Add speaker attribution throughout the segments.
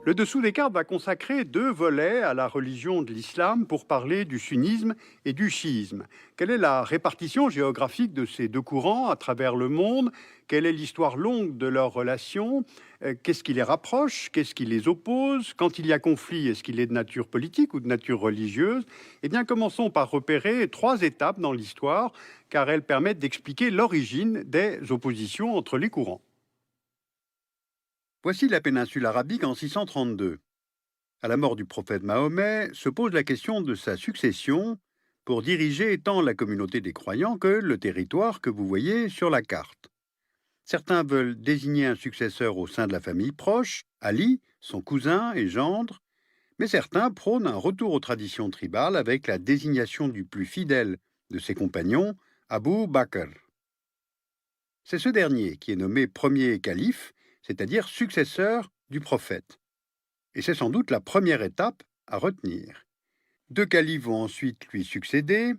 Speaker 1: Le dessous des cartes va consacrer deux volets à la religion de l'islam pour parler du sunnisme et du chiisme. Quelle est la répartition géographique de ces deux courants à travers le monde? Quelle est l'histoire longue de leurs relations? Qu'est-ce qui les rapproche? Qu'est-ce qui les oppose? Quand il y a conflit, est-ce qu'il est de nature politique ou de nature religieuse? Eh bien, commençons par repérer trois étapes dans l'histoire, car elles permettent d'expliquer l'origine des oppositions entre les courants. Voici la péninsule arabique en 632. À la mort du prophète Mahomet, se pose la question de sa succession pour diriger tant la communauté des croyants que le territoire que vous voyez sur la carte. Certains veulent désigner un successeur au sein de la famille proche, Ali, son cousin et gendre, mais certains prônent un retour aux traditions tribales avec la désignation du plus fidèle de ses compagnons, Abu Bakr. C'est ce dernier qui est nommé premier calife, c'est-à-dire successeur du prophète. Et c'est sans doute la première étape à retenir. Deux califes vont ensuite lui succéder,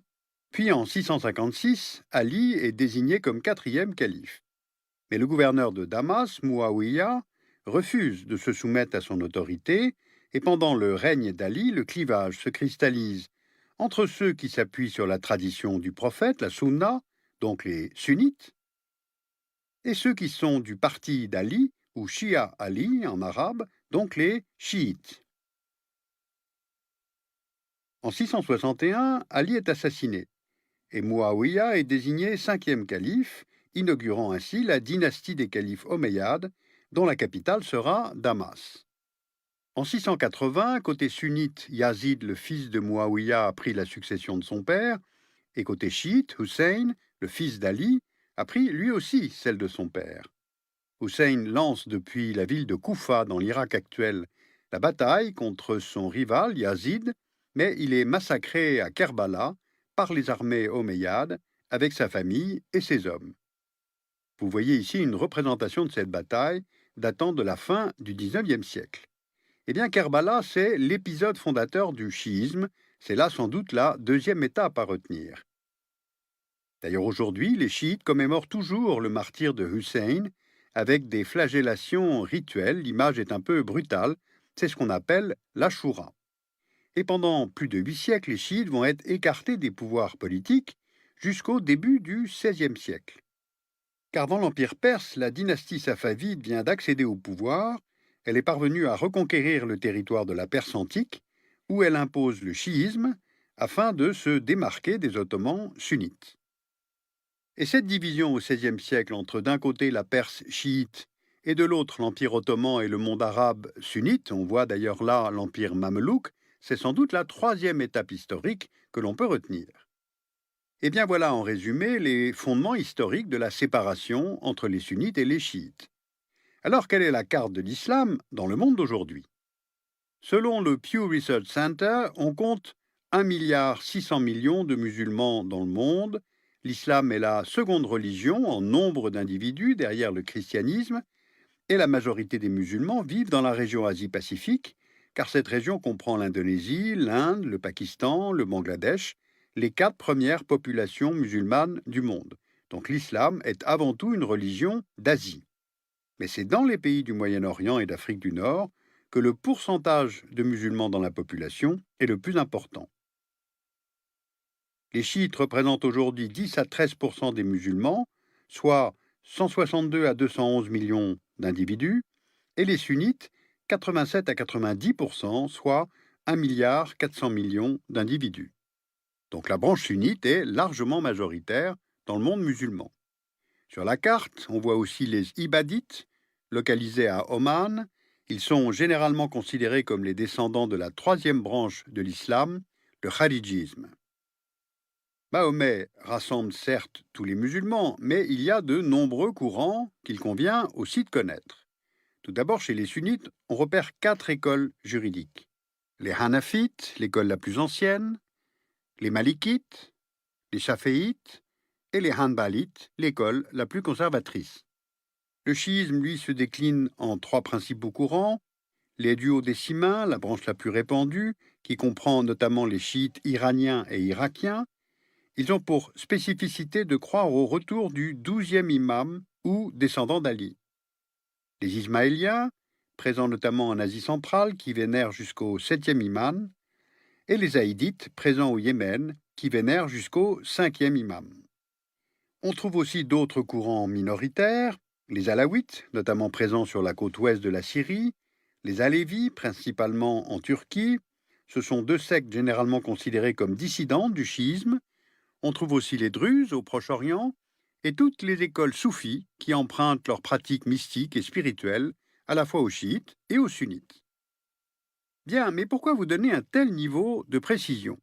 Speaker 1: puis en 656, Ali est désigné comme quatrième calife. Mais le gouverneur de Damas, Muawiyah, refuse de se soumettre à son autorité, et pendant le règne d'Ali, le clivage se cristallise entre ceux qui s'appuient sur la tradition du prophète, la sunna, donc les sunnites, et ceux qui sont du parti d'Ali, ou Shia Ali en arabe, donc les chiites. En 661, Ali est assassiné et Muawiyah est désigné cinquième calife, inaugurant ainsi la dynastie des califes omeyyades, dont la capitale sera Damas. En 680, côté sunnite, Yazid, le fils de Muawiyah, a pris la succession de son père, et côté chiite, Hussein, le fils d'Ali, a pris lui aussi celle de son père. Hussein lance depuis la ville de Koufa, dans l'Irak actuel, la bataille contre son rival Yazid, mais il est massacré à Kerbala par les armées omeyyades avec sa famille et ses hommes. Vous voyez ici une représentation de cette bataille datant de la fin du XIXe siècle. Eh bien, Kerbala, c'est l'épisode fondateur du chiisme, c'est là sans doute la deuxième étape à retenir. D'ailleurs, aujourd'hui, les chiites commémorent toujours le martyre de Hussein avec des flagellations rituelles. L'image est un peu brutale, c'est ce qu'on appelle l'Ashura. Et pendant plus de 8 siècles, les chiites vont être écartés des pouvoirs politiques jusqu'au début du XVIe siècle. Car dans l'Empire perse, la dynastie safavide vient d'accéder au pouvoir, elle est parvenue à reconquérir le territoire de la Perse antique, où elle impose le chiisme afin de se démarquer des Ottomans sunnites. Et cette division au XVIe siècle entre d'un côté la Perse chiite et de l'autre l'Empire ottoman et le monde arabe sunnite, on voit d'ailleurs là l'Empire mamelouk, c'est sans doute la troisième étape historique que l'on peut retenir. Et bien voilà en résumé les fondements historiques de la séparation entre les sunnites et les chiites. Alors quelle est la carte de l'islam dans le monde d'aujourd'hui? Selon le Pew Research Center, on compte 1,6 milliard de musulmans dans le monde. L'islam est la seconde religion en nombre d'individus derrière le christianisme, et la majorité des musulmans vivent dans la région Asie-Pacifique, car cette région comprend l'Indonésie, l'Inde, le Pakistan, le Bangladesh, les 4 premières populations musulmanes du monde. Donc l'islam est avant tout une religion d'Asie. Mais c'est dans les pays du Moyen-Orient et d'Afrique du Nord que le pourcentage de musulmans dans la population est le plus important. Les chiites représentent aujourd'hui 10 à 13% des musulmans, soit 162 à 211 millions d'individus, et les sunnites 87 à 90%, soit 1,4 milliard d'individus. Donc la branche sunnite est largement majoritaire dans le monde musulman. Sur la carte, on voit aussi les Ibadites, localisés à Oman. Ils sont généralement considérés comme les descendants de la troisième branche de l'islam, le kharidjisme. Mahomet rassemble certes tous les musulmans, mais il y a de nombreux courants qu'il convient aussi de connaître. Tout d'abord, chez les sunnites, on repère 4 écoles juridiques. Les hanafites, l'école la plus ancienne, les malikites, les chaféites et les hanbalites, l'école la plus conservatrice. Le chiisme, lui, se décline en 3 principaux courants. Les duodécimains, la branche la plus répandue, qui comprend notamment les chiites iraniens et irakiens. Ils ont pour spécificité de croire au retour du 12e imam ou descendant d'Ali. Les ismaéliens, présents notamment en Asie centrale, qui vénèrent jusqu'au 7e imam, et les zaïdites, présents au Yémen, qui vénèrent jusqu'au 5e imam. On trouve aussi d'autres courants minoritaires, les alaouites, notamment présents sur la côte ouest de la Syrie, les alévis, principalement en Turquie. Ce sont deux sectes généralement considérées comme dissidentes du chiisme. On trouve aussi les druzes au Proche-Orient et toutes les écoles soufis qui empruntent leurs pratiques mystiques et spirituelles à la fois aux chiites et aux sunnites. Bien, mais pourquoi vous donner un tel niveau de précision?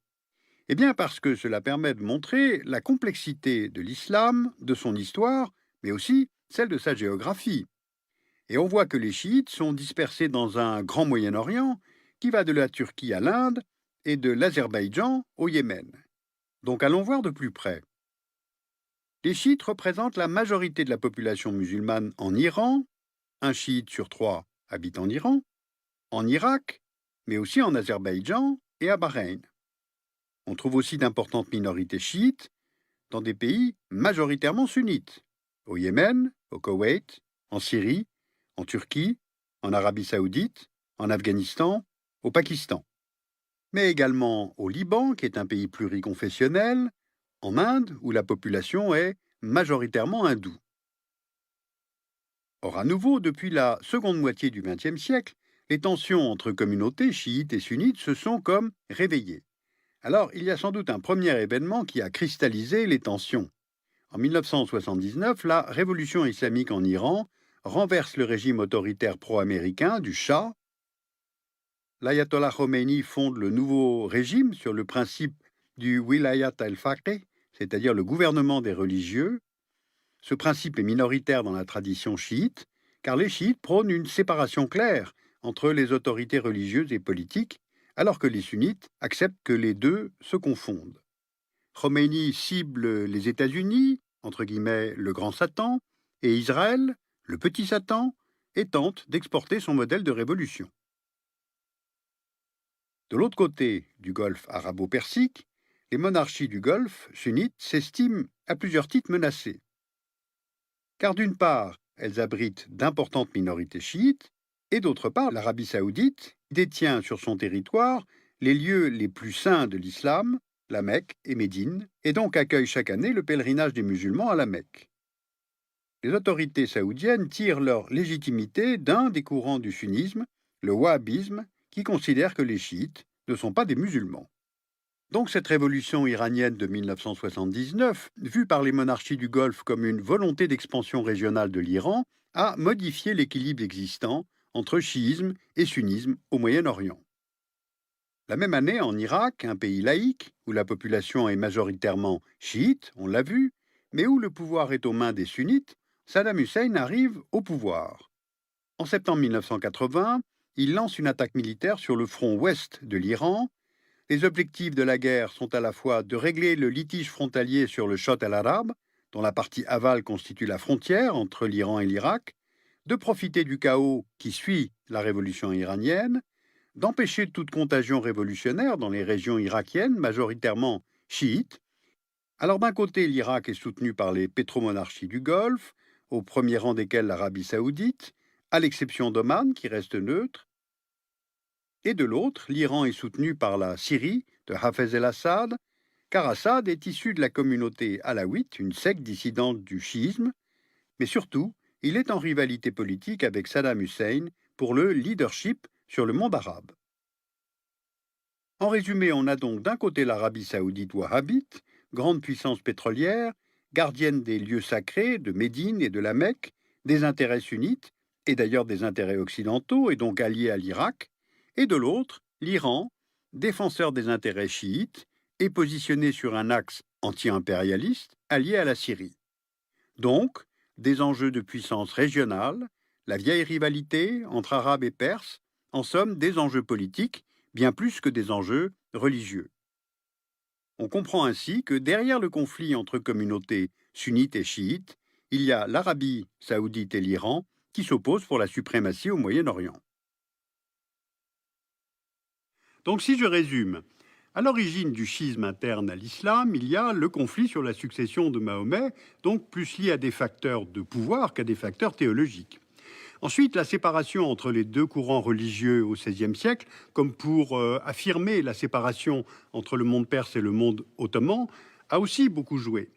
Speaker 1: Eh bien parce que cela permet de montrer la complexité de l'islam, de son histoire, mais aussi celle de sa géographie. Et on voit que les chiites sont dispersés dans un grand Moyen-Orient qui va de la Turquie à l'Inde et de l'Azerbaïdjan au Yémen. Donc allons voir de plus près. Les chiites représentent la majorité de la population musulmane en Iran, un chiite sur 3 habite en Irak, mais aussi en Azerbaïdjan et à Bahreïn. On trouve aussi d'importantes minorités chiites dans des pays majoritairement sunnites, au Yémen, au Koweït, en Syrie, en Turquie, en Arabie saoudite, en Afghanistan, au Pakistan, mais également au Liban, qui est un pays pluriconfessionnel, en Inde, où la population est majoritairement hindoue. Or, à nouveau, depuis la seconde moitié du XXe siècle, les tensions entre communautés chiites et sunnites se sont comme réveillées. Alors, il y a sans doute un premier événement qui a cristallisé les tensions. En 1979, la révolution islamique en Iran renverse le régime autoritaire pro-américain du Shah. L'ayatollah Khomeini fonde le nouveau régime sur le principe du wilayat al-faqih, c'est-à-dire le gouvernement des religieux. Ce principe est minoritaire dans la tradition chiite, car les chiites prônent une séparation claire entre les autorités religieuses et politiques, alors que les sunnites acceptent que les deux se confondent. Khomeini cible les États-Unis, entre guillemets le grand Satan, et Israël, le petit Satan, et tente d'exporter son modèle de révolution. De l'autre côté du golfe arabo-persique, les monarchies du Golfe sunnites s'estiment à plusieurs titres menacées. Car d'une part, elles abritent d'importantes minorités chiites, et d'autre part, l'Arabie saoudite détient sur son territoire les lieux les plus saints de l'islam, la Mecque et Médine, et donc accueille chaque année le pèlerinage des musulmans à la Mecque. Les autorités saoudiennes tirent leur légitimité d'un des courants du sunnisme, le wahhabisme, qui considère que les chiites ne sont pas des musulmans. Donc cette révolution iranienne de 1979, vue par les monarchies du Golfe comme une volonté d'expansion régionale de l'Iran, a modifié l'équilibre existant entre chiisme et sunnisme au Moyen-Orient. La même année, en Irak, un pays laïque, où la population est majoritairement chiite, on l'a vu, mais où le pouvoir est aux mains des sunnites, Saddam Hussein arrive au pouvoir. En septembre 1980, il lance une attaque militaire sur le front ouest de l'Iran. Les objectifs de la guerre sont à la fois de régler le litige frontalier sur le Chott el-Arab, dont la partie aval constitue la frontière entre l'Iran et l'Irak, de profiter du chaos qui suit la révolution iranienne, d'empêcher toute contagion révolutionnaire dans les régions irakiennes, majoritairement chiites. Alors d'un côté, l'Irak est soutenu par les pétromonarchies du Golfe, au premier rang desquelles l'Arabie saoudite, à l'exception d'Oman qui reste neutre, et de l'autre, l'Iran est soutenu par la Syrie de Hafez el-Assad, car Assad est issu de la communauté alaouite, une secte dissidente du chiisme, mais surtout, il est en rivalité politique avec Saddam Hussein pour le leadership sur le monde arabe. En résumé, on a donc d'un côté l'Arabie saoudite wahhabite, grande puissance pétrolière, gardienne des lieux sacrés de Médine et de la Mecque, des intérêts sunnites, et d'ailleurs des intérêts occidentaux, et donc alliés à l'Irak, et de l'autre, l'Iran, défenseur des intérêts chiites, et positionné sur un axe anti-impérialiste allié à la Syrie. Donc, des enjeux de puissance régionale, la vieille rivalité entre Arabes et Perses, en somme des enjeux politiques, bien plus que des enjeux religieux. On comprend ainsi que derrière le conflit entre communautés sunnites et chiites, il y a l'Arabie saoudite et l'Iran qui s'opposent pour la suprématie au Moyen-Orient. Donc si je résume, à l'origine du schisme interne à l'islam, il y a le conflit sur la succession de Mahomet, donc plus lié à des facteurs de pouvoir qu'à des facteurs théologiques. Ensuite, la séparation entre les deux courants religieux au XVIe siècle, comme pour affirmer la séparation entre le monde perse et le monde ottoman, a aussi beaucoup joué.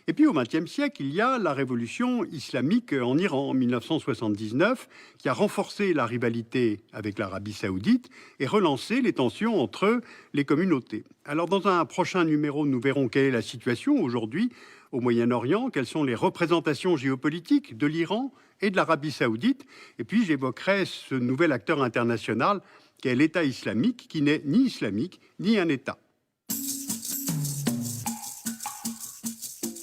Speaker 1: Et puis au XXe siècle, il y a la révolution islamique en Iran en 1979, qui a renforcé la rivalité avec l'Arabie saoudite et relancé les tensions entre les communautés. Alors dans un prochain numéro, nous verrons quelle est la situation aujourd'hui au Moyen-Orient, quelles sont les représentations géopolitiques de l'Iran et de l'Arabie saoudite, et puis j'évoquerai ce nouvel acteur international qu'est l'État islamique, qui n'est ni islamique ni un État.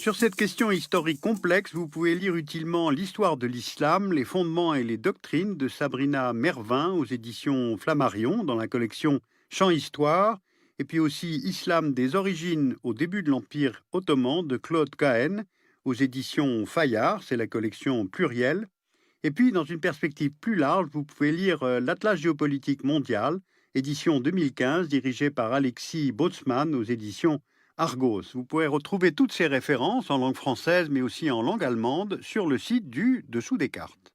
Speaker 1: Sur cette question historique complexe, vous pouvez lire utilement l'histoire de l'islam, les fondements et les doctrines de Sabrina Mervin aux éditions Flammarion dans la collection Champs Histoire, et puis aussi Islam des origines au début de l'Empire ottoman de Claude Cahen aux éditions Fayard, c'est la collection Pluriel. Et puis dans une perspective plus large, vous pouvez lire l'Atlas géopolitique mondial, édition 2015, dirigé par Alexis Botsman aux éditions Argos. Vous pouvez retrouver toutes ces références en langue française, mais aussi en langue allemande, sur le site du Dessous des cartes.